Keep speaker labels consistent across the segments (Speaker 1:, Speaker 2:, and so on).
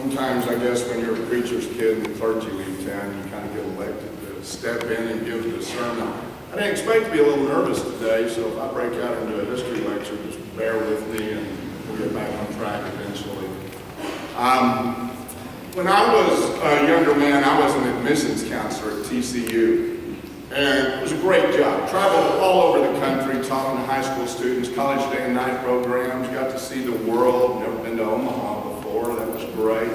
Speaker 1: Sometimes, I guess, when you're a preacher's kid and the clergy leave town, you kind of get elected to step in and give the sermon. I didn't expect to be a little nervous today, so if I break out into a history lecture, just bear with me and we'll get back on track eventually. When I was a younger man, I was an admissions counselor at TCU. And it was a great job. Traveled all over the country, talking to high school students, college day and night programs, got to see the world. Never been to Omaha before, that was great.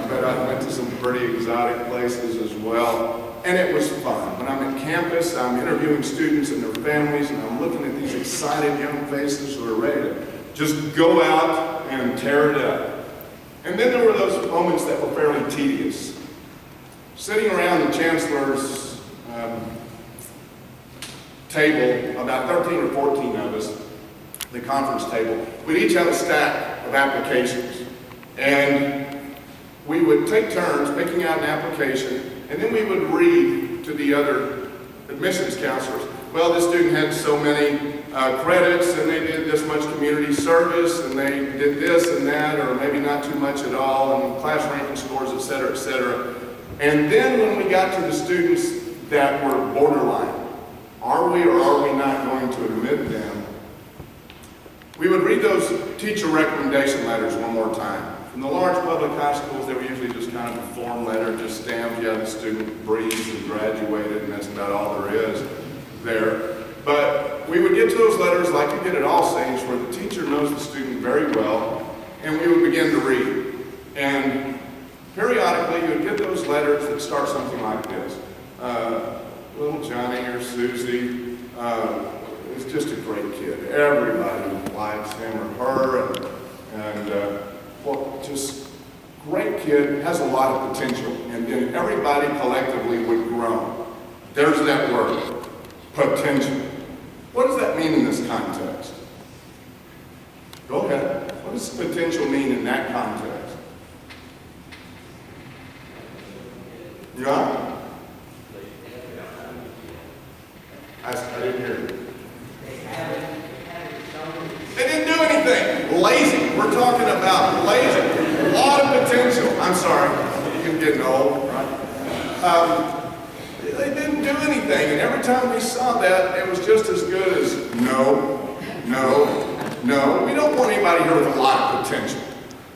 Speaker 1: But I went to some pretty exotic places as well. And it was fun. When I'm at campus, I'm interviewing students and their families, and I'm looking at these excited young faces who are ready to just go out and tear it up. And then there were those moments that were fairly tedious. Sitting around the chancellor's table, about 13 or 14 of us, the conference table, we'd each have a stack of applications. And we would take turns picking out an application, and then we would read to the other admissions counselors. Well, this student had so many credits, and they did this much community service, and they did this and that, or maybe not too much at all, and class ranking scores, et cetera, et cetera. And then when we got to the students that were borderline, are we or are we not going to admit them, we would read those teacher recommendation letters one more time. In the large public high schools, they were usually just kind of a form letter, just stamped, yeah, the student breathed and graduated, and that's about all there is there. But we would get to those letters like you get at All Saints, where the teacher knows the student very well, and we would begin to read. And periodically, you would get those letters that start something like this. Little Johnny or Susie is just a great kid. Everybody likes him or her, and well, just great kid, has a lot of potential, and then everybody collectively would grow. There's that word, potential. What does that mean in this context? Go ahead. What does potential mean in that context? Yeah? I didn't hear you. They didn't do anything. Lazy. We're talking about lazy. A lot of potential. I'm sorry. You're getting old, right? They didn't do anything. And every time we saw that, it was just as good as no, no, no. We don't want anybody here with a lot of potential.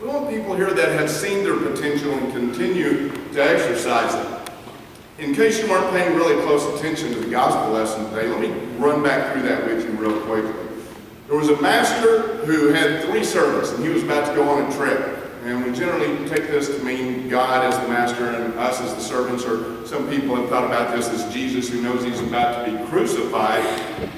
Speaker 1: We want people here that have seen their potential and continue to exercise it. In case you weren't paying really close attention to the gospel lesson today, let me run back through that with you real quickly. There was a master who had 3 servants, and he was about to go on a trip. And we generally take this to mean God as the master and us as the servants, or some people have thought about this as Jesus, who knows he's about to be crucified,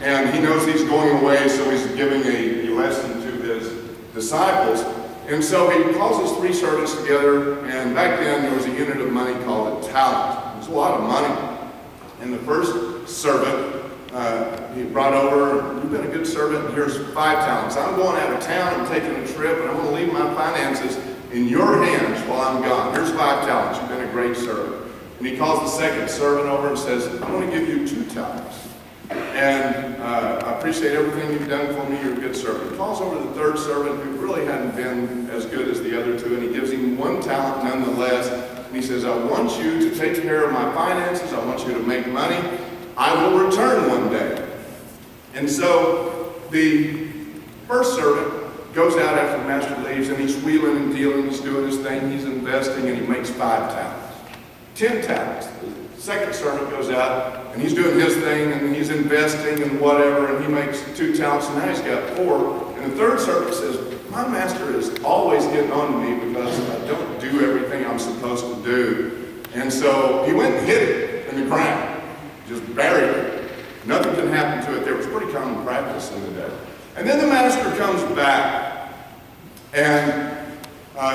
Speaker 1: and he knows he's going away, so he's giving a lesson to his disciples. And so he calls his 3 servants together, and back then there was a unit of money called a talent. It was a lot of money. And the first servant, he brought over, you've been a good servant, and here's 5 talents. I'm going out of town, I'm taking a trip, and I'm going to leave my finances in your hands while I'm gone. Here's 5 talents, you've been a great servant. And he calls the second servant over and says, I'm going to give you 2 talents. And I appreciate everything you've done for me, you're a good servant. He calls over the third servant, who really hadn't been as good as the other 2, and he gives him 1 talent nonetheless. And he says, I want you to take care of my finances, I want you to make money, I will return one day. And so the first servant goes out after the master leaves, and he's wheeling and dealing, he's doing his thing, he's investing, and he makes 5 talents. 10 talents. The second servant goes out, and he's doing his thing, and he's investing and whatever, and he makes 2 talents, and now he's got 4. And the third servant says, my master is always getting on to me because I don't do everything I'm supposed to do. And so he went and hid it in the ground, just buried it. Nothing can happen to it there. It was pretty common practice in the day. And then the master comes back, and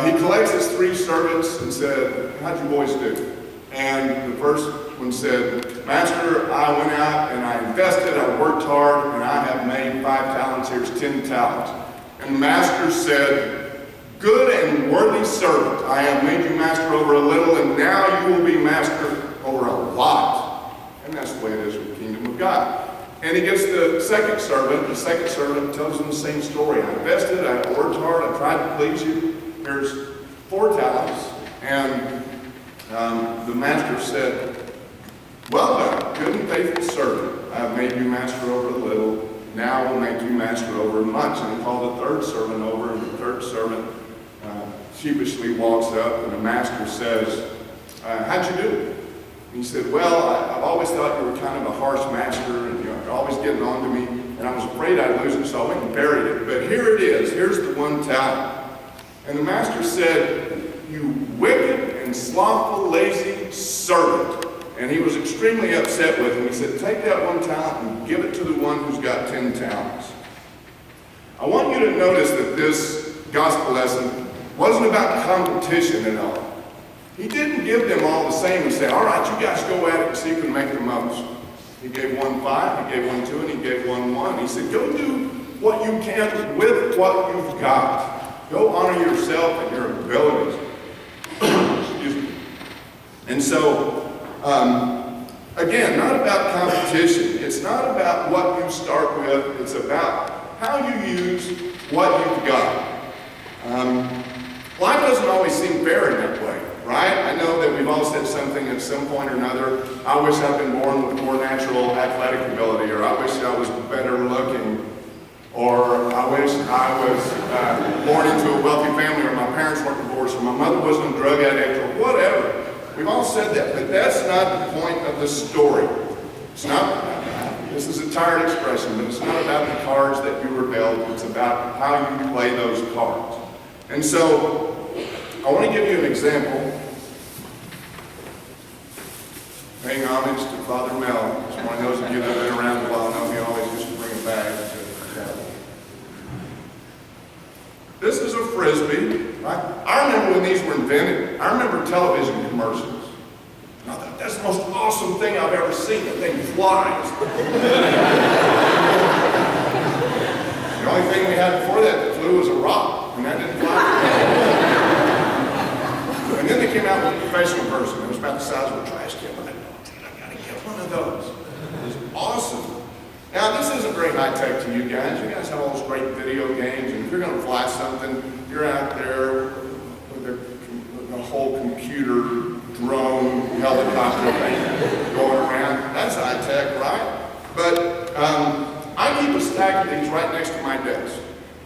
Speaker 1: he collects his 3 servants and said, how'd you boys do? And the first one said, Master, I went out and I invested, I worked hard, and I have made 5 talents, here's 10 talents. And the master said, good and worthy servant, I have made you master over a little, and now you will be master over a lot. And that's the way it is with the kingdom of God. And he gets the second servant tells him the same story. I invested, I worked hard, I tried to please you. Here's 4 talents, and the master said, "Well done, good and faithful servant. I have made you master over a little. Now I will make you master over much." And he called the 3rd servant over, and the 3rd servant sheepishly walks up, and the master says, "How'd you do?" And he said, "Well, I've always thought you were kind of a harsh master, and you're always getting on to me, and I was afraid I'd lose it, so I went and buried it. But here it is. Here's the 1 talent." And the master said, "You wicked and slothful, lazy servant." And he was extremely upset with him. He said, "Take that 1 talent and give it to the one who's got 10 talents. I want you to notice that this gospel lesson wasn't about competition at all. He didn't give them all the same and say, "All right, you guys go at it and see who can make the most." He gave 1 5, he gave 1 2, and he gave 1 1. He said, "Go do what you can with what you've got. Go honor yourself and your abilities." Excuse me. And so, again, not about competition. It's not about what you start with. It's about how you use what you've got. Life doesn't always seem fair in that way, right? I know that we've all said something at some point or another. "I wish I'd been born with more natural athletic ability," or "I wish I was better looking," or "I wish I was born into a wealthy family," or "my parents weren't divorced," or "my mother wasn't a drug addict," or whatever. We've all said that, but that's not the point of the story. It's not, this is a tired expression, but it's not about the cards that you were dealt. It's about how you play those cards. And so, I want to give you an example. Paying homage to Father Mel. It's one of those of you that have been around a while know he always used to bring a bag to chapel. This is a Frisbee. Right? I remember when these were invented. I remember television commercials. And I thought, that's the most awesome thing I've ever seen. The thing flies. The only thing we had before that flew was a rock, and that didn't fly. And then they came out with a professional version. It was about the size of a trash can. I gotta get one of those. It was awesome. Now, this isn't very high-tech to you guys. You guys have all those great video games, and if you're going to fly something, you're out there with the whole computer, drone, helicopter thing going around. That's high-tech, right? But I keep a stack of these right next to my desk,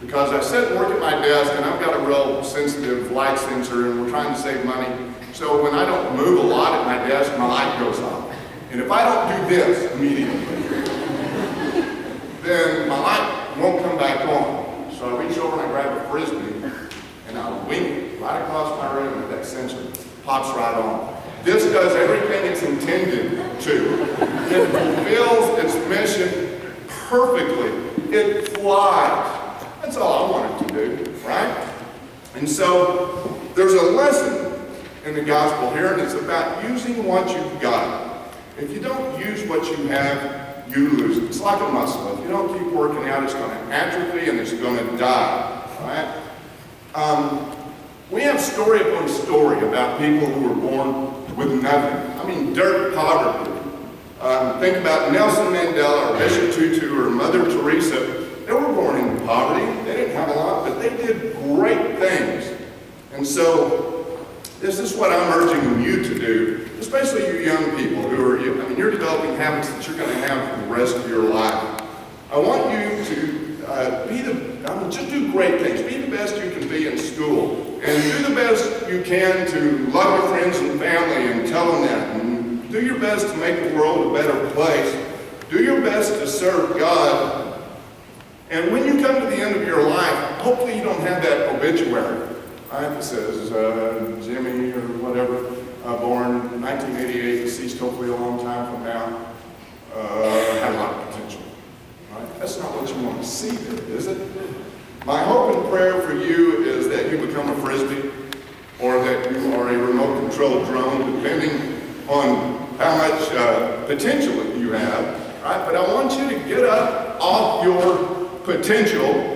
Speaker 1: because I sit and work at my desk, and I've got a real sensitive light sensor, and we're trying to save money. So when I don't move a lot at my desk, my light goes off. And if I don't do this immediately, then my light won't come back on. So I reach over and I grab a Frisbee, and I wing it right across my room, and that sensor pops right on. This does everything it's intended to. It fulfills its mission perfectly. It flies. That's all I want it to do, right? And so there's a lesson in the gospel here, and it's about using what you've got. If you don't use what you have, you lose it. It's like a muscle. If you don't keep working out, it's going to atrophy and it's going to die, right? We have story upon story about people who were born with nothing. I mean, dirt poverty. Think about Nelson Mandela or Bishop Tutu or Mother Teresa. They were born in poverty. They didn't have a lot, but they did great things. And so, this is what I'm urging you to do, especially you young people who are, you're developing habits that you're going to have for the rest of your life. I want you to just do great things. Be the best you can be in school. And do the best you can to love your friends and family and tell them that. And do your best to make the world a better place. Do your best to serve God. And when you come to the end of your life, hopefully you don't have that obituary, right, that says Jimmy or whatever, born in 1988, deceased hopefully a long time from now, had a lot of potential. Right? That's not what you want to see there, is it? My hope and prayer for you is that you become a Frisbee, or that you are a remote-controlled drone, depending on how much potential you have. Right? But I want you to get up off your potential